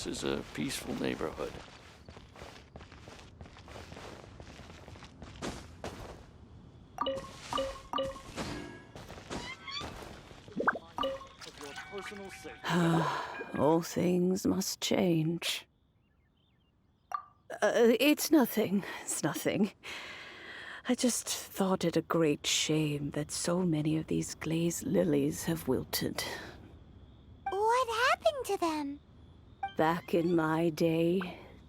this is a peaceful neighborhood. All things must change. It's nothing. It's nothing. I just thought it a great shame that so many of these glazed lilies have wilted. What happened to them? Back in my day,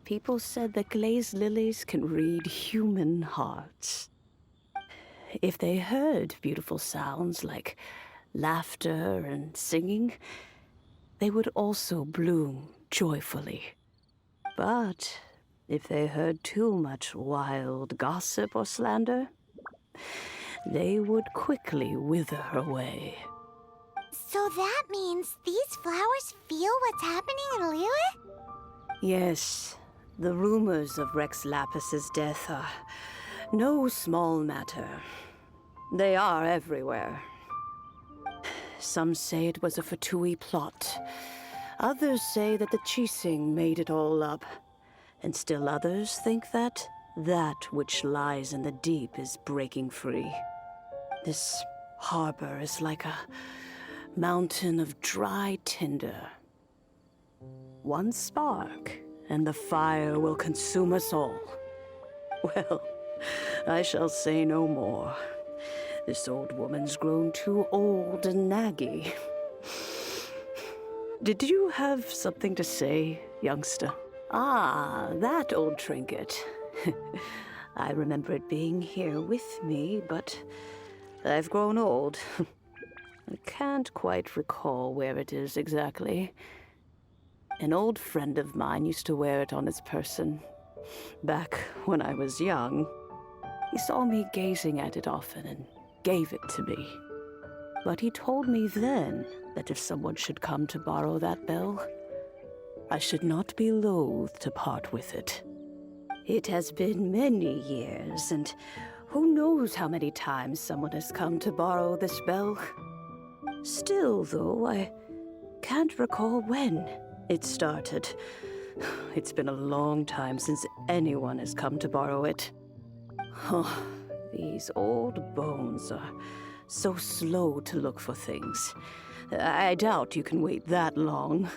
people said that glazed lilies can read human hearts. If they heard beautiful sounds like laughter and singing, they would also bloom joyfully. But if they heard too much wild gossip or slander, they would quickly wither away. So that means these flowers feel what's happening in Liyue? Yes, the rumors of Rex Lapis's death are no small matter. They are everywhere. Some say it was a Fatui plot. Others say that the Chising made it all up. And still others think that which lies in the deep is breaking free. This harbor is like a mountain of dry tinder. One spark, and the fire will consume us all. Well, I shall say no more. This old woman's grown too old and naggy. Did you have something to say, youngster? Ah, that old trinket. I remember it being here with me, but I've grown old. I can't quite recall where it is exactly. An old friend of mine used to wear it on his person, back when I was young. He saw me gazing at it often and gave it to me. But he told me then that if someone should come to borrow that bell, I should not be loath to part with it. It has been many years, and who knows how many times someone has come to borrow this bell. Still, though, I can't recall when it started. It's been a long time since anyone has come to borrow it. Oh, these old bones are so slow to look for things. I doubt you can wait that long.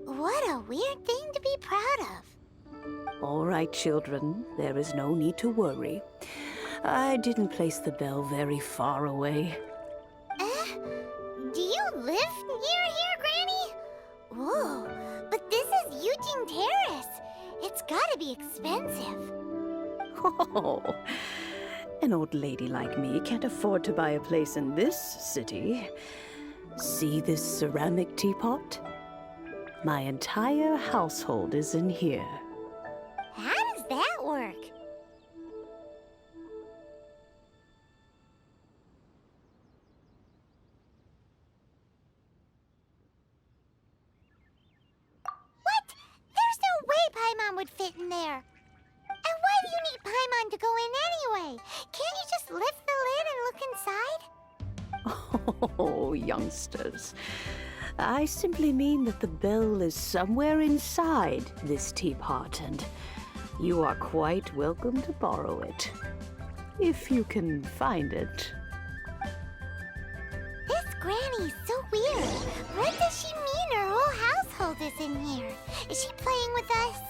What a weird thing to be proud of. All right, children, there is no need to worry. I didn't place the bell very far away. Do you live near here, Granny? Whoa, but this is Eugene Terrace. It's gotta be expensive. Oh, an old lady like me can't afford to buy a place in this city. See this ceramic teapot? My entire household is in here. How does that work? What? There's no way Paimon would fit in there. And why do you need Paimon to go in anyway? Can't you just lift the lid and look inside? Oh, youngsters. I simply mean that the bell is somewhere inside this teapot, and you are quite welcome to borrow it. If you can find it. This Granny's so weird. What does she mean her whole household is in here? Is she playing with us?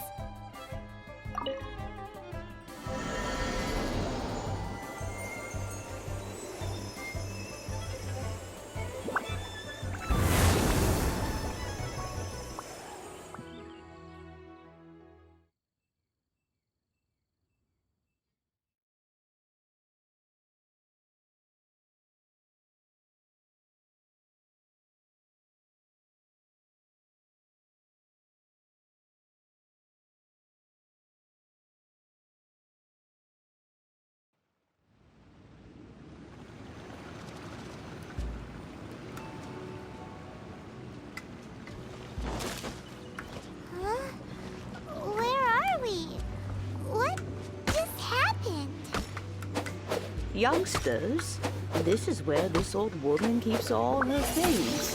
Youngsters, this is where this old woman keeps all her things.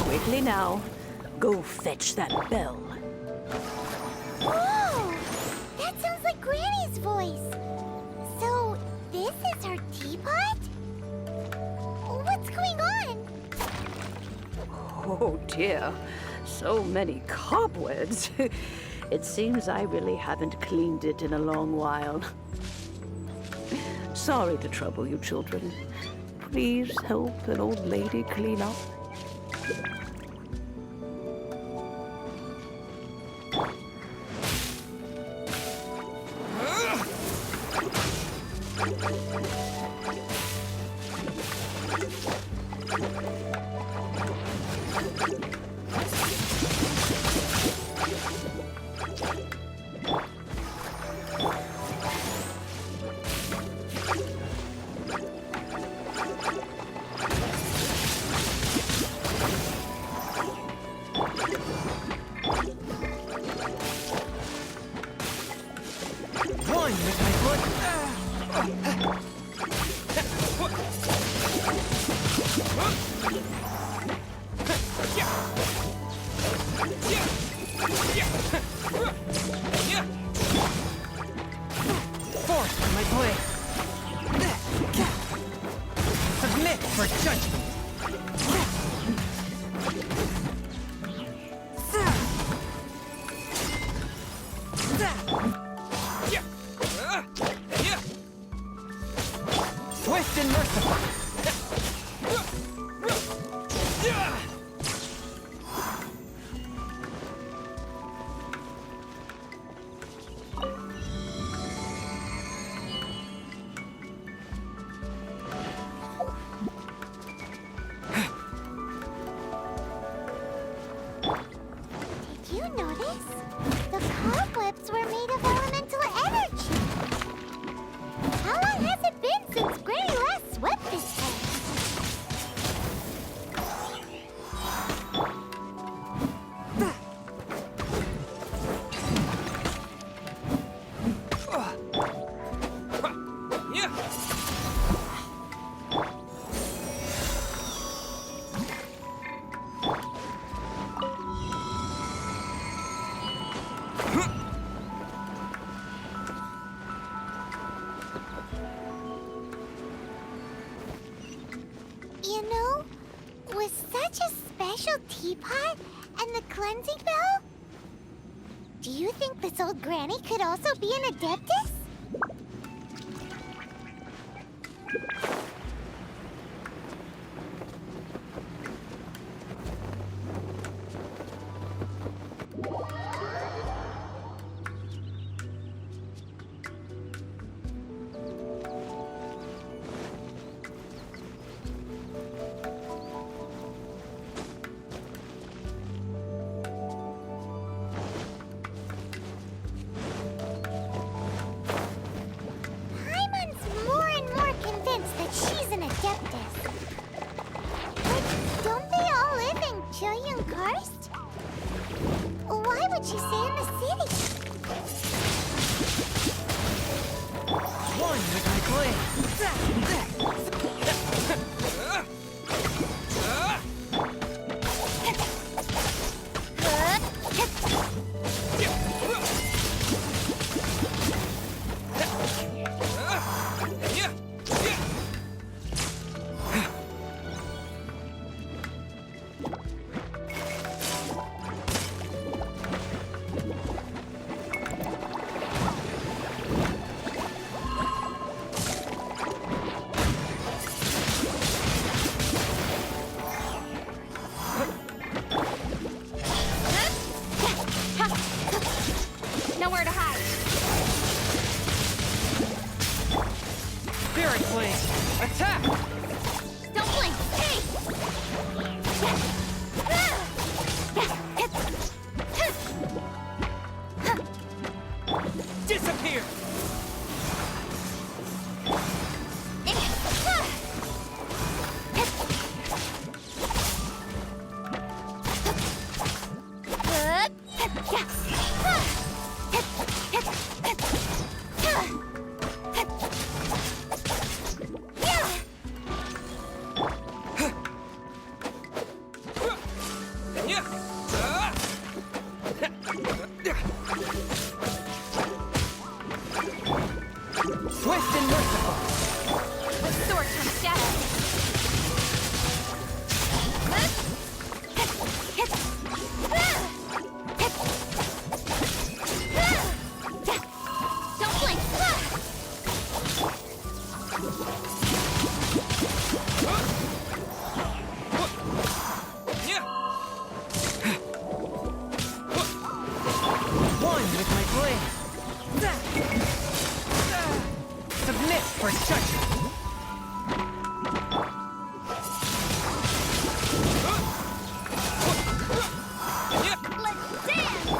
Quickly now, Go fetch that bell. Whoa! That sounds like Granny's voice. So, this is her teapot? What's going on? Oh dear, so many cobwebs. It seems I really haven't cleaned it in a long while. Sorry to trouble you, children. Please help an old lady clean up. One with my foot. Force with my blade. Submit for judgment. Swift and merciful. Did you notice? The cobwebs were made of elemental energy. How long has it been since Granny last swept this place? You know, with such a special teapot and the cleansing bell, do you think this old granny could also be an adeptus? Paimon's more and more convinced that she's an adeptus. But don't they all live in Karst? Why would she stay in the city? One with my blade. from shadow. Don't blink. One with my blade. Submit for judgment. Let's dance!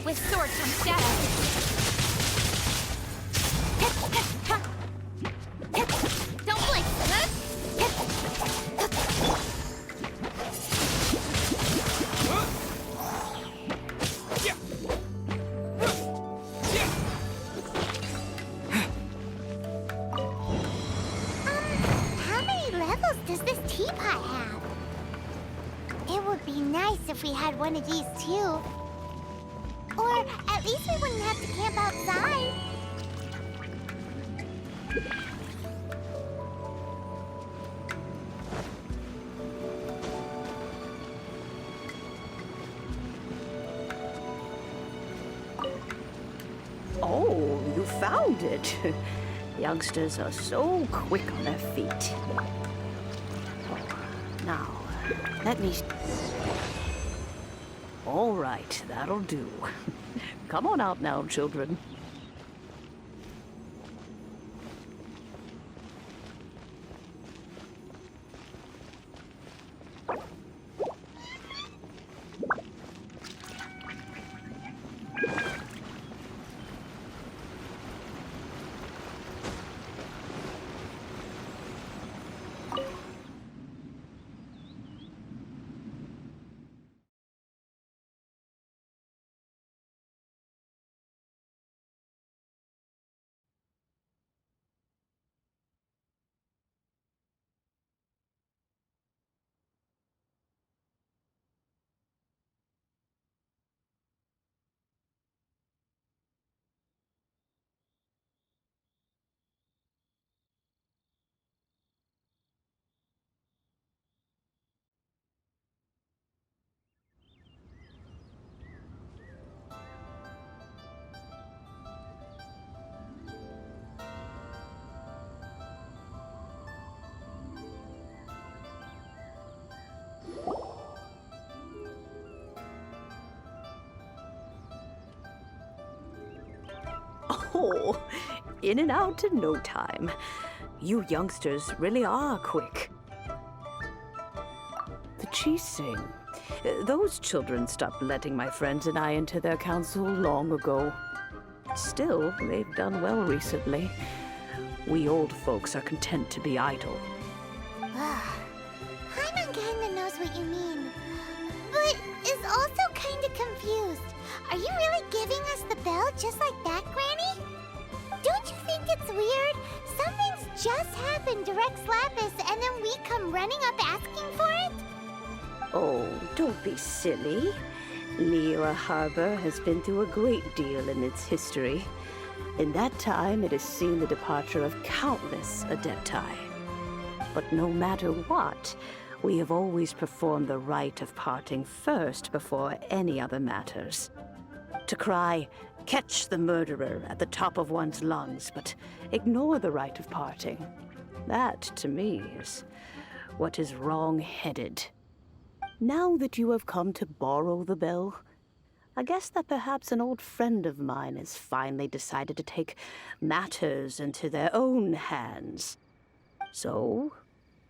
With swords from shadow. Don't blink. How many levels does this teapot have? It would be nice if we had one of these too. Or at least we wouldn't have to camp outside. Oh, you found it. Youngsters are so quick on their feet. Oh, now, let me... All right, that'll do. Come on out now, children. Oh, in and out in no time. You youngsters really are quick. The Chising. Those children stopped letting my friends and I into their council long ago. Still, they've done well recently. We old folks are content to be idle. Paimon kinda knows what you mean, but is also kinda confused. Are you really giving us the bell just like that, Granny? Don't you think it's weird? Something's just happened to Rex Lapis and then we come running up asking for it? Oh, don't be silly. Liyue Harbor has been through a great deal in its history. In that time, it has seen the departure of countless Adepti. But no matter what, we have always performed the rite of parting first before any other matters. To cry, "Catch the murderer," at the top of one's lungs, but ignore the rite of parting. That, to me, is what is wrong-headed. Now that you have come to borrow the bell, I guess that perhaps an old friend of mine has finally decided to take matters into their own hands. So,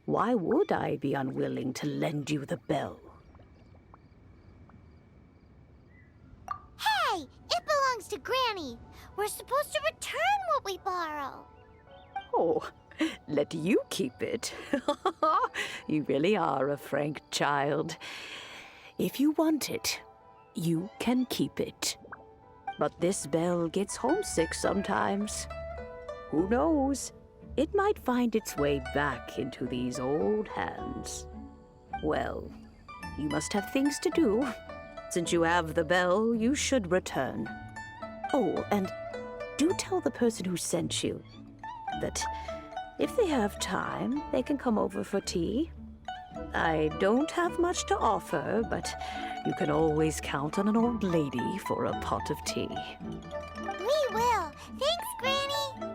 why would I be unwilling to lend you the bell? Hey, it belongs to Granny. We're supposed to return what we borrow. Oh, let you keep it. You really are a frank child. If you want it, you can keep it. But this bell gets homesick sometimes. Who knows? It might find its way back into these old hands. Well, you must have things to do. Since you have the bell, you should return. Oh, and do tell the person who sent you that if they have time, they can come over for tea. I don't have much to offer, but you can always count on an old lady for a pot of tea. We will. Thanks, Granny.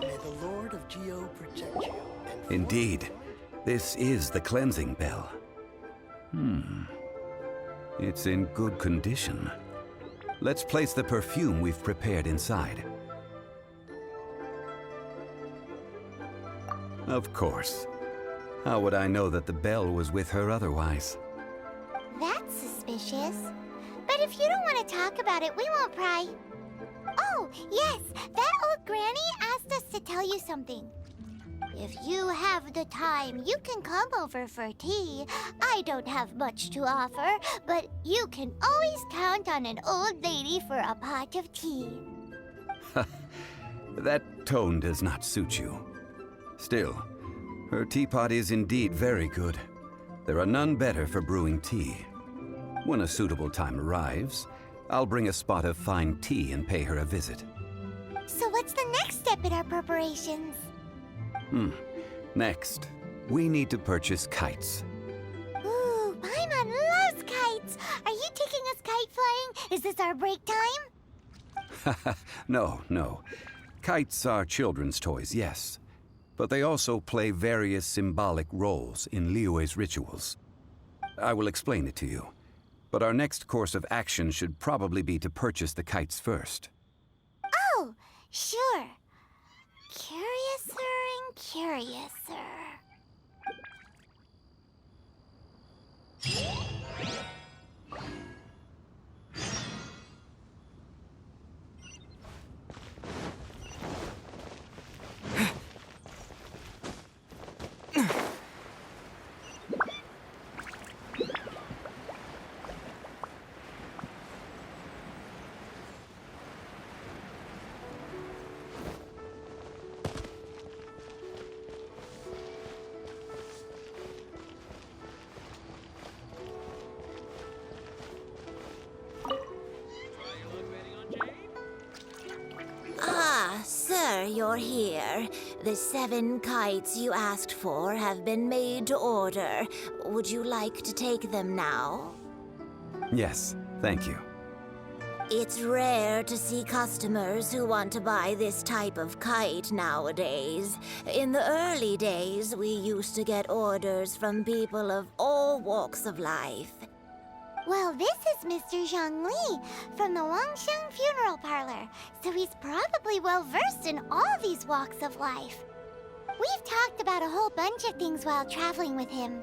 May the Lord of Geo protect you. Indeed. This is the cleansing bell. It's in good condition. Let's place the perfume we've prepared inside. Of course. How would I know that the bell was with her otherwise? That's suspicious. But if you don't want to talk about it, we won't pry. Oh, yes, that old granny asked us to tell you something. If you have the time, you can come over for tea. I don't have much to offer, but you can always count on an old lady for a pot of tea. That tone does not suit you. Still, her teapot is indeed very good. There are none better for brewing tea. When a suitable time arrives, I'll bring a spot of fine tea and pay her a visit. So what's the next step in our preparations? Next, we need to purchase kites. Ooh, Paimon loves kites! Are you taking us kite flying? Is this our break time? No. Kites are children's toys, yes. But they also play various symbolic roles in Liyue's rituals. I will explain it to you. But our next course of action should probably be to purchase the kites first. Oh, sure. Curiouser and curiouser. Sir, you're here. The 7 kites you asked for have been made to order. Would you like to take them now? Yes, thank you. It's rare to see customers who want to buy this type of kite nowadays. In the early days, we used to get orders from people of all walks of life. Well, this is Mr. Zhongli from the Wangsheng Funeral Parlor, so he's probably well-versed in all these walks of life. We've talked about a whole bunch of things while traveling with him.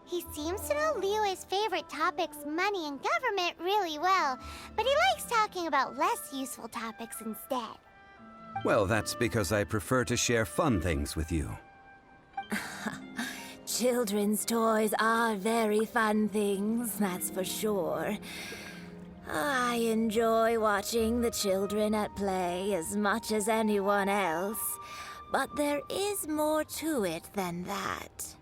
He seems to know Liyue's favorite topics, money and government, really well, but he likes talking about less useful topics instead. Well, that's because I prefer to share fun things with you. Children's toys are very fun things, that's for sure. I enjoy watching the children at play as much as anyone else, but there is more to it than that.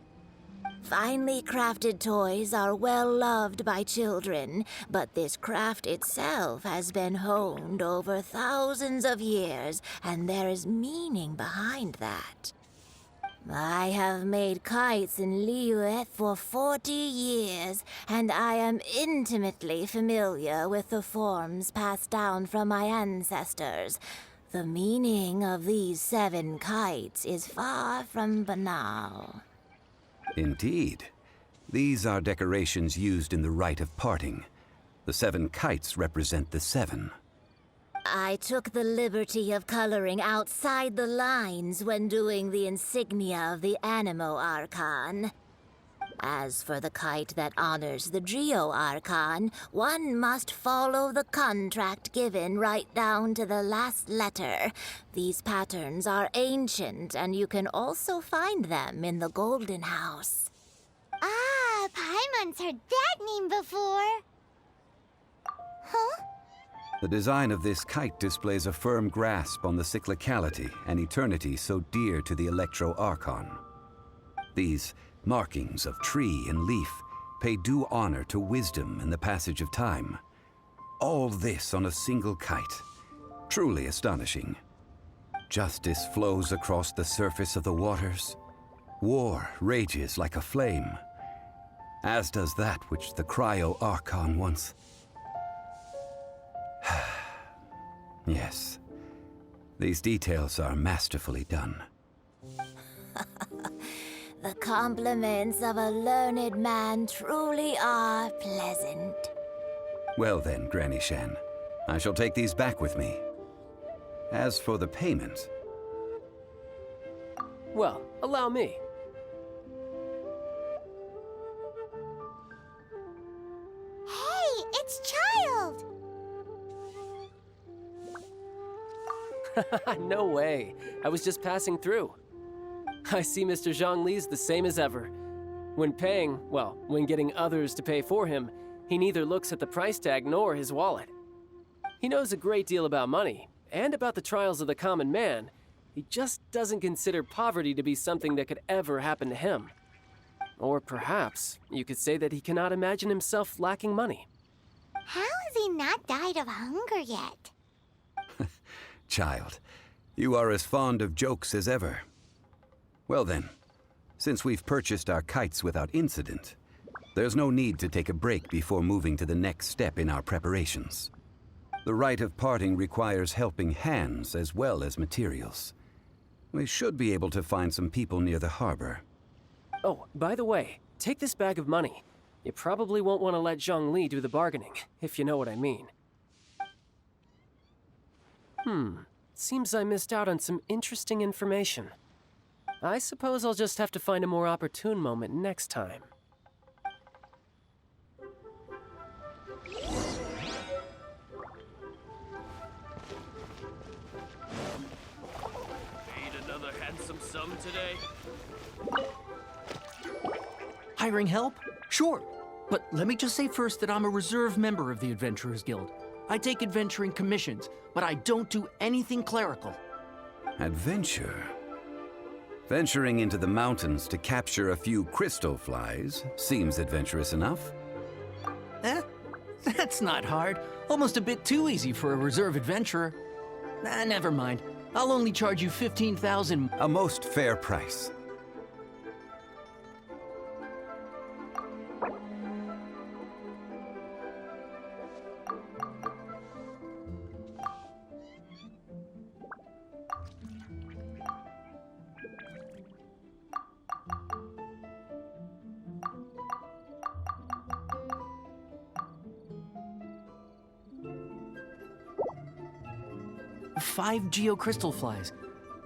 Finely crafted toys are well loved by children, but this craft itself has been honed over thousands of years, and there is meaning behind that. I have made kites in Liyue for 40 years, and I am intimately familiar with the forms passed down from my ancestors. The meaning of these 7 kites is far from banal. Indeed. These are decorations used in the rite of parting. The 7 kites represent the 7. I took the liberty of coloring outside the lines when doing the insignia of the Animo Archon. As for the kite that honors the Geo Archon, one must follow the contract given right down to the last letter. These patterns are ancient, and you can also find them in the Golden House. Ah, Paimon's heard that name before. Huh? The design of this kite displays a firm grasp on the cyclicality and eternity so dear to the Electro Archon. These markings of tree and leaf pay due honor to wisdom and the passage of time. All this on a single kite. Truly astonishing. Justice flows across the surface of the waters. War rages like a flame, as does that which the Cryo Archon once... Yes, these details are masterfully done. The compliments of a learned man truly are pleasant. Well then, Granny Shan, I shall take these back with me. As for the payment... Well, allow me. Hey, it's Child! No way. I was just passing through. I see Mr. Zhongli's the same as ever. When paying, well, when getting others to pay for him, he neither looks at the price tag nor his wallet. He knows a great deal about money, and about the trials of the common man. He just doesn't consider poverty to be something that could ever happen to him. Or perhaps you could say that he cannot imagine himself lacking money. How has he not died of hunger yet? Child, you are as fond of jokes as ever. Well then, since we've purchased our kites without incident, there's no need to take a break before moving to the next step in our preparations. The rite of parting requires helping hands as well as materials. We should be able to find some people near the harbor. Oh, by the way, take this bag of money. You probably won't want to let Zhongli do the bargaining, if you know what I mean. Seems I missed out on some interesting information. I suppose I'll just have to find a more opportune moment next time. Paid another handsome sum today? Hiring help? Sure. But let me just say first that I'm a reserve member of the Adventurers Guild. I take adventuring commissions, but I don't do anything clerical. Adventure? Venturing into the mountains to capture a few crystal flies seems adventurous enough. That's not hard. Almost a bit too easy for a reserve adventurer. Never mind. I'll only charge you 15,000. A most fair price. Five geocrystal flies.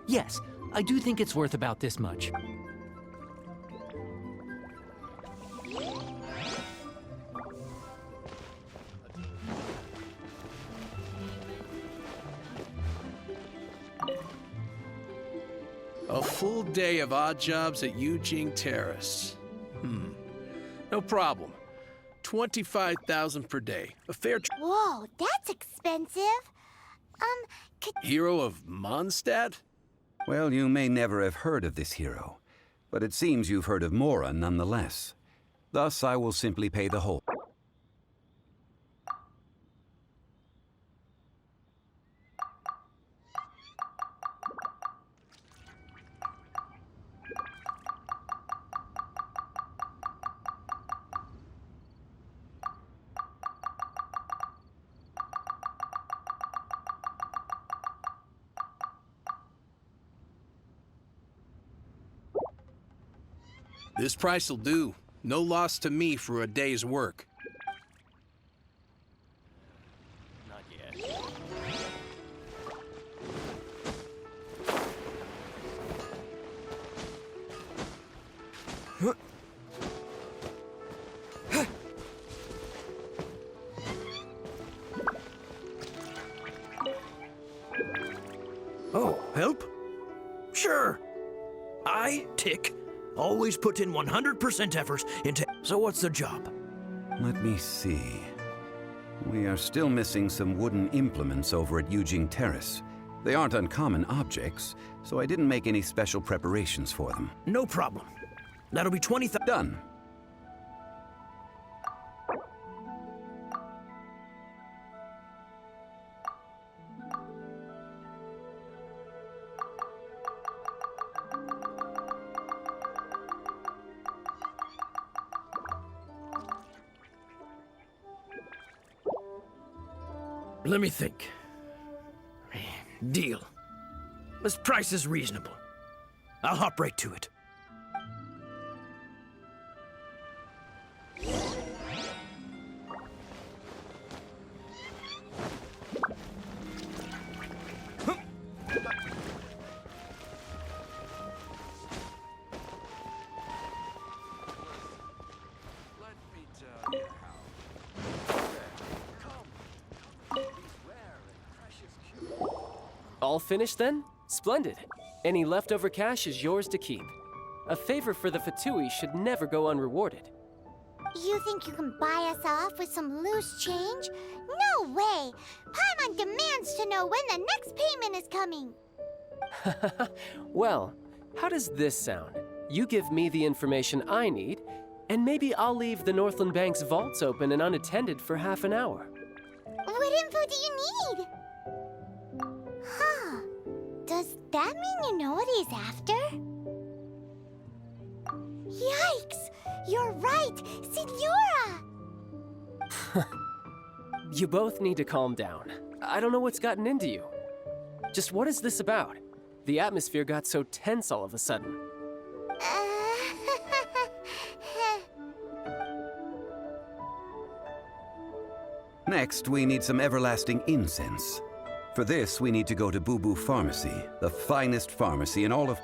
Yes, I do think it's worth about this much. A full day of odd jobs at Eugene Terrace. No problem. 25,000 per day. A fair Whoa, that's expensive. hero of Mondstadt? Well, you may never have heard of this hero, but it seems you've heard of Mora nonetheless. Thus, I will simply pay the whole. This price will do. No loss to me for a day's work. Not yet. Oh, help? Sure. I, Tick, always put in 100% efforts into... So what's the job? Let me see. We are still missing some wooden implements over at Yujing Terrace. They aren't uncommon objects, so I didn't make any special preparations for them. No problem. That'll be 20,000... Done. Let me think. Deal. This price is reasonable. I'll hop right to it. All finished then? Splendid. Any leftover cash is yours to keep. A favor for the Fatui should never go unrewarded. You think you can buy us off with some loose change? No way! Paimon demands to know when the next payment is coming. Well, how does this sound? You give me the information I need, and maybe I'll leave the Northland Bank's vaults open and unattended for half an hour. What info do you need? Huh. Does that mean you know what he's after? Yikes! You're right! Signora! You both need to calm down. I don't know what's gotten into you. Just what is this about? The atmosphere got so tense all of a sudden. Next, we need some everlasting incense. For this, we need to go to Boo Boo Pharmacy, the finest pharmacy in all of...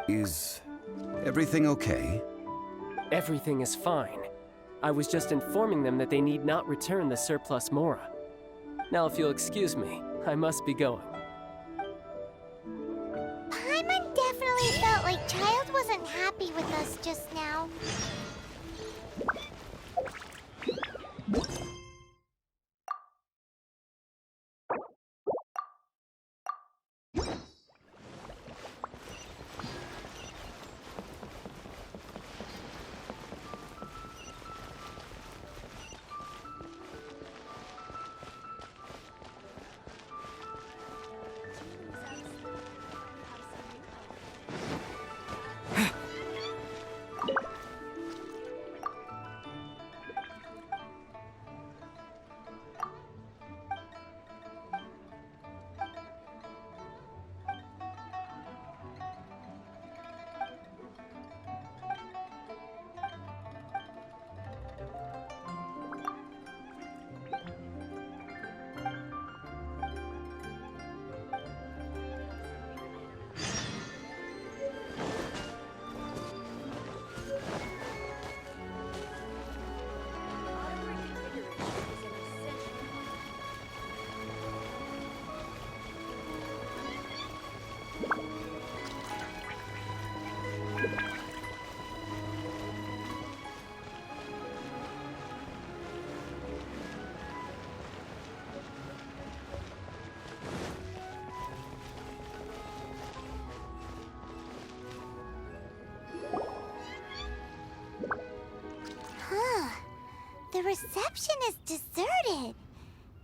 Is everything okay? Everything is fine. I was just informing them that they need not return the surplus Mora. Now, if you'll excuse me, I must be going. Paimon definitely felt like Child wasn't happy with us just now. The reception is deserted,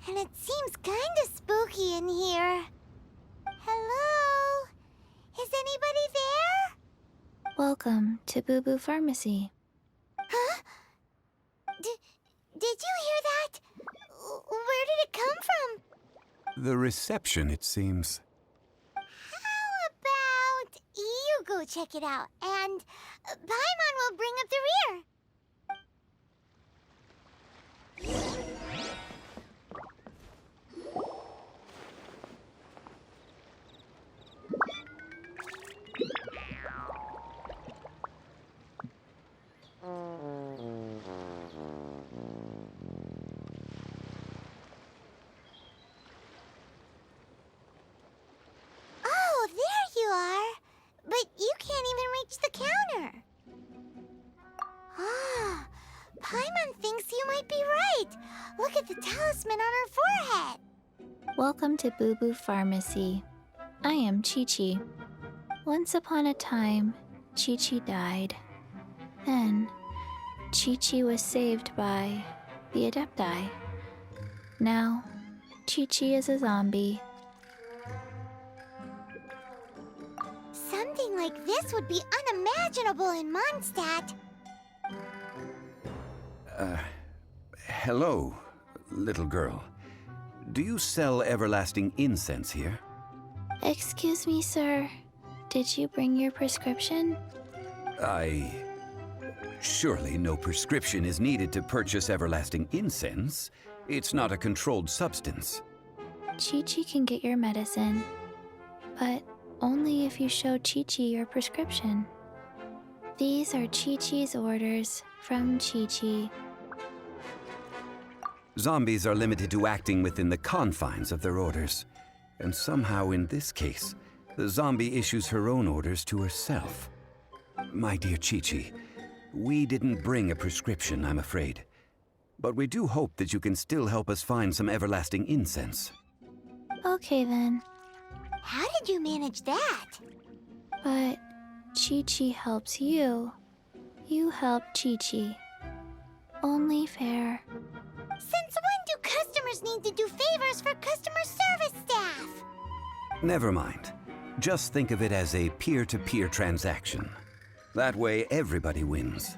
and it seems kinda spooky in here. Hello? Is anybody there? Welcome to Boo Boo Pharmacy. Huh? Did you hear that? Where did it come from? The reception, it seems. How about you go check it out, and Paimon will bring up the rear. Oh, there you are. But you can't even reach the counter. Ah, Paimon thinks you might be right. Look at the talisman on her forehead. Welcome to Boo Boo Pharmacy. I am Chi-Chi. Once upon a time, Chi-Chi died. Then, Chi-Chi was saved by the Adepti. Now, Chi-Chi is a zombie. Something like this would be unimaginable in Mondstadt. Hello, little girl. Do you sell everlasting incense here? Excuse me, sir. Did you bring your prescription? Surely no prescription is needed to purchase everlasting incense. It's not a controlled substance. Chi-Chi can get your medicine, but only if you show Chi-Chi your prescription. These are Chi-Chi's orders from Chi-Chi. Zombies are limited to acting within the confines of their orders. And somehow in this case, the zombie issues her own orders to herself. My dear Chi-Chi, we didn't bring a prescription, I'm afraid. But we do hope that you can still help us find some everlasting incense. Okay then, How did you manage that? but Chi-Chi helps you. You help Chi-Chi. Only fair. Since when do customers need to do favors for customer service staff? Never mind. Just think of it as a peer-to-peer transaction. That way everybody wins.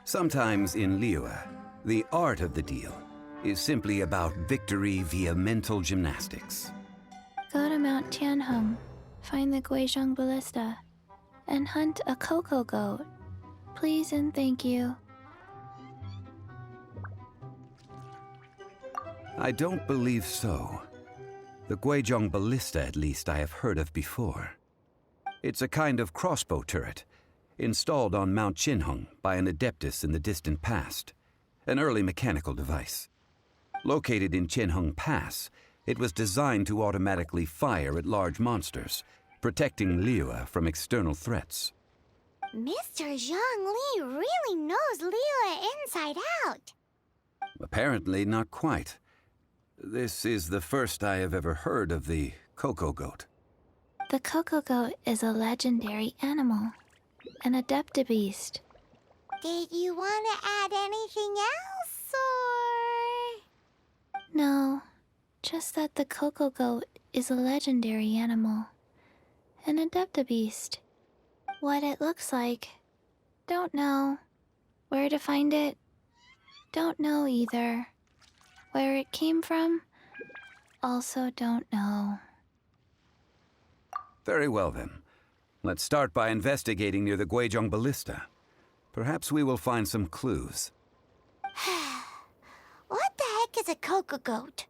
Sometimes in Liyue, the art of the deal is simply about victory via mental gymnastics. Go to Mount Tianheng, find the Guizhong Ballista, and hunt a cocoa goat. Please and thank you. I don't believe so. The Guizhong Ballista, at least, I have heard of before. It's a kind of crossbow turret, installed on Mount Qinheng by an adeptus in the distant past, an early mechanical device. Located in Qinheng Pass, it was designed to automatically fire at large monsters, protecting Liyue from external threats. Mr. Zhang Li really knows Liyue inside out. Apparently not quite. This is the first I have ever heard of the cocoa goat. The cocoa goat is a legendary animal, an adeptibeast. Did you want to add anything else, or...? No, just that the cocoa goat is a legendary animal, an adeptibeast. What it looks like, don't know. Where to find it, don't know either. Where it came from, also don't know. Very well then. Let's start by investigating near the Guizhong Ballista. Perhaps we will find some clues. What the heck is a cocoa goat?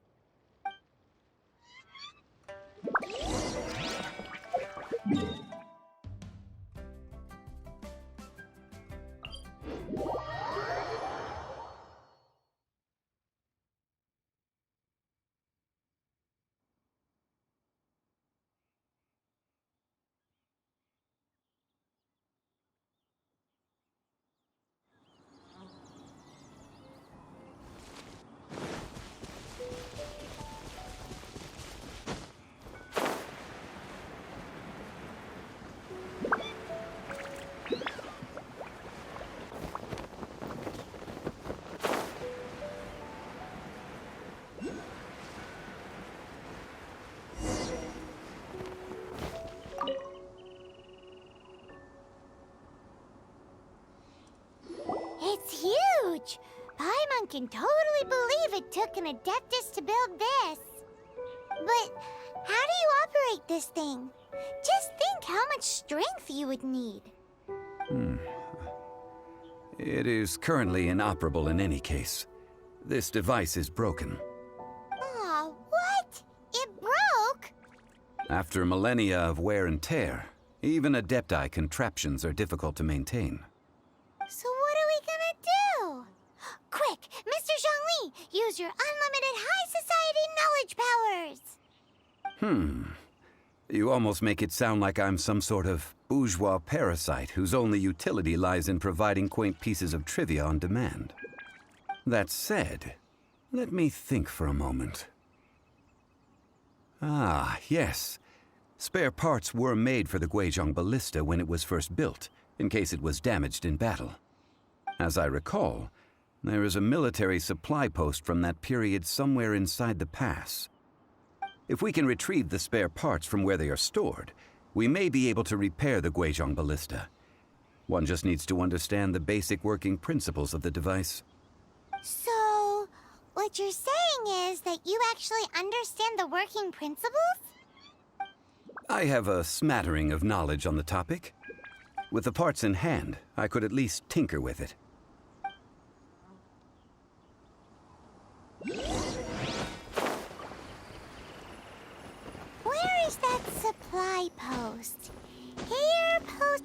It's huge! Paimon can totally believe it took an adeptus to build this. But How do you operate this thing? Just think how much strength you would need. It is currently inoperable in any case. This device is broken. Aw, what? It broke? After millennia of wear and tear, even Adepti contraptions are difficult to maintain. So what are we gonna do? Quick, Mr. Zhongli, use your unlimited high society knowledge powers! You almost make it sound like I'm some sort of bourgeois parasite whose only utility lies in providing quaint pieces of trivia on demand. That said, let me think for a moment. Ah, yes. Spare parts were made for the Guizhong ballista when it was first built, in case it was damaged in battle. As I recall, there is a military supply post from that period somewhere inside the pass. If we can retrieve the spare parts from where they are stored, we may be able to repair the Guizhong ballista. One just needs to understand the basic working principles of the device. So, what you're saying is that you actually understand the working principles? I have a smattering of knowledge on the topic. With the parts in hand, I could at least tinker with it. Where is that supply post? Here, post...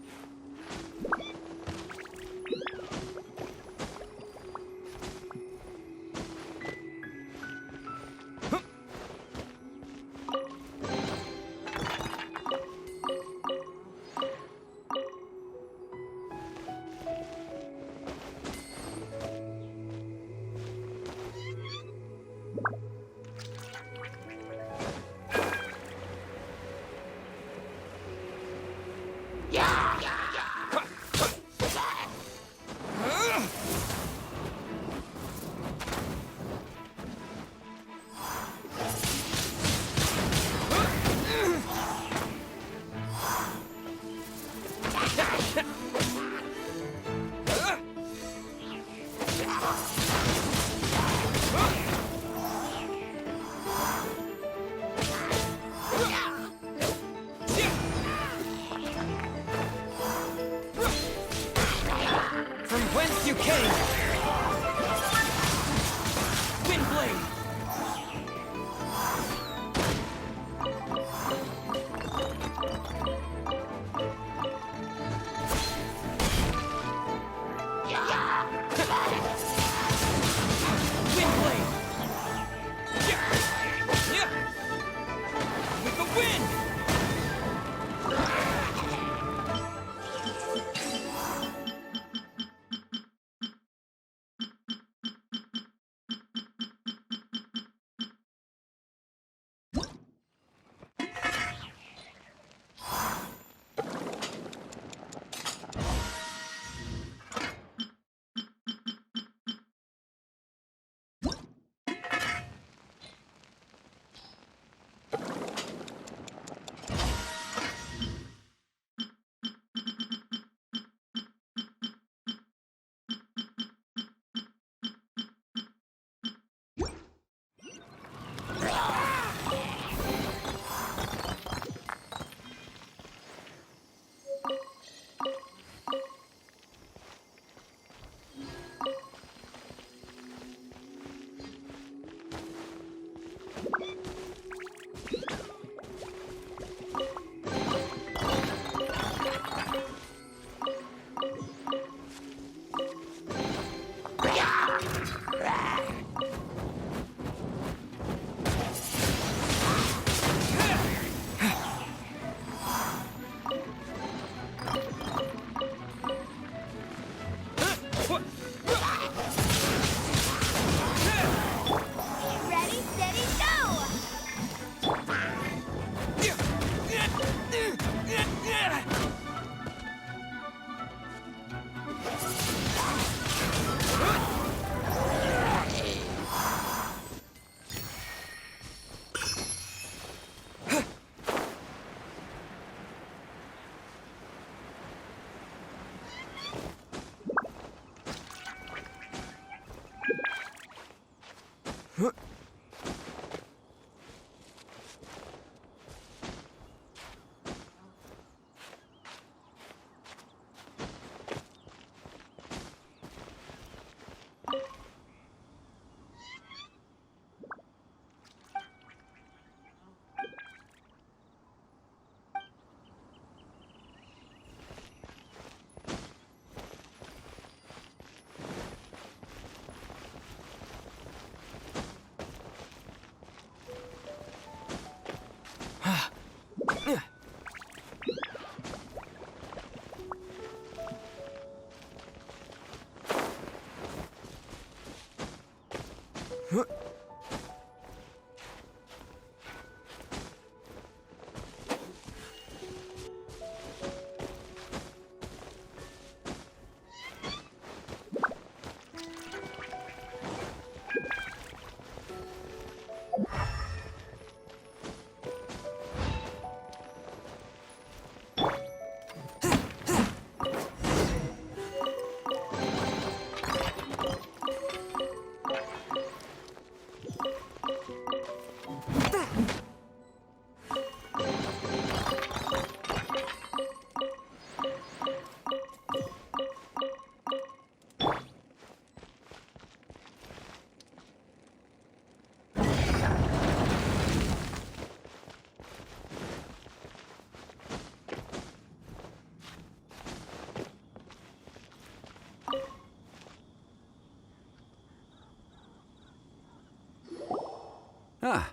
Ah,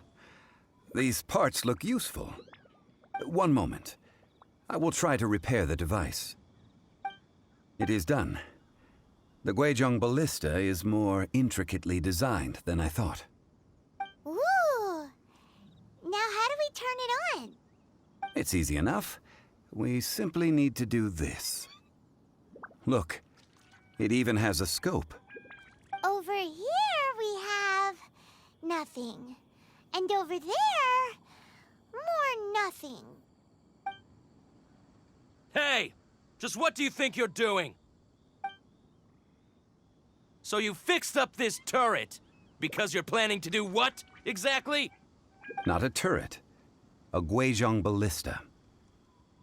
these parts look useful. One moment. I will try to repair the device. It is done. The Guizhong ballista is more intricately designed than I thought. Ooh! Now how do we turn it on? It's easy enough. We simply need to do this. Look, it even has a scope. Over here we have nothing. And over there, more nothing. Hey! Just what do you think you're doing? So you fixed up this turret because you're planning to do what, exactly? Not a turret. A Guizhong ballista.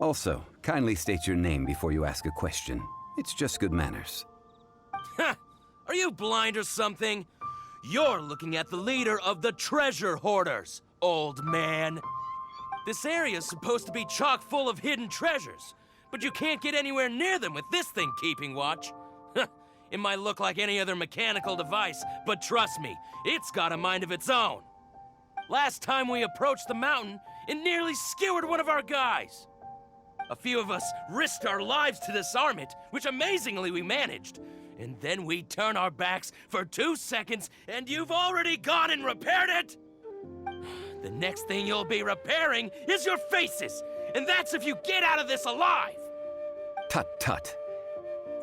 Also, kindly state your name before you ask a question. It's just good manners. Ha! Are you blind or something? You're looking at the leader of the treasure hoarders, old man. This area's supposed to be chock full of hidden treasures, but you can't get anywhere near them with this thing keeping watch. It might look like any other mechanical device, but trust me, it's got a mind of its own. Last time we approached the mountain, it nearly skewered one of our guys. A few of us risked our lives to disarm it, which amazingly we managed. And then we turn our backs for 2 seconds, and you've already gone and repaired it? The next thing you'll be repairing is your faces, and that's if you get out of this alive! Tut tut.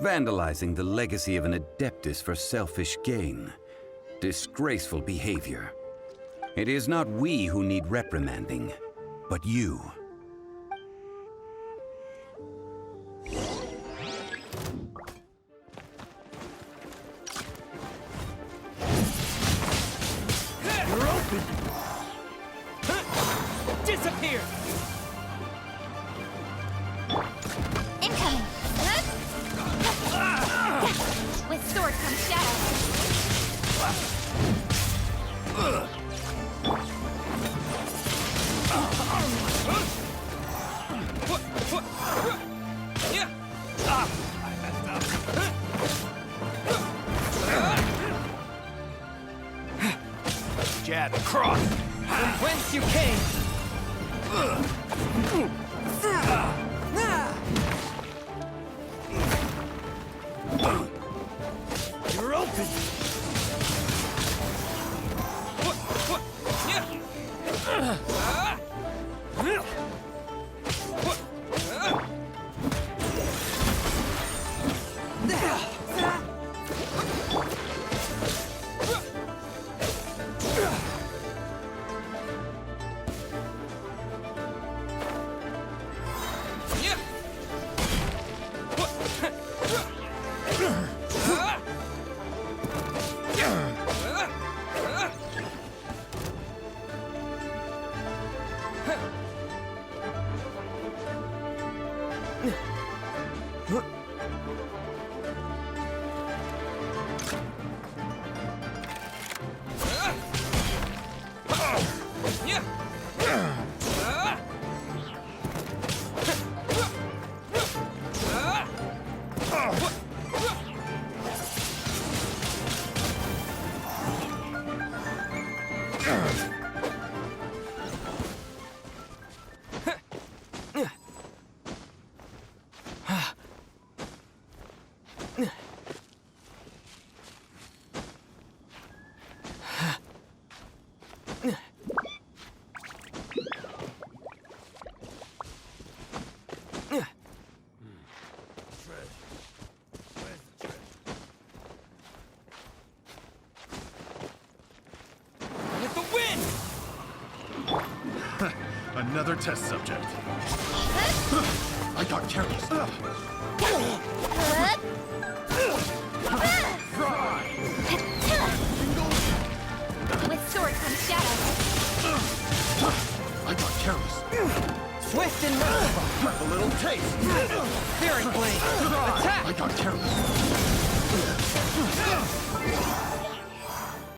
Vandalizing the legacy of an adeptus for selfish gain. Disgraceful behavior. It is not we who need reprimanding, but you. You're open! Disappear! Incoming! With sword comes shadow. Jab across. From whence you came! You're open. Another test subject. I got careless. With sword comes shadow. I got careless. Swift and merciful. A little taste. Fearing blade. Attack! I got careless.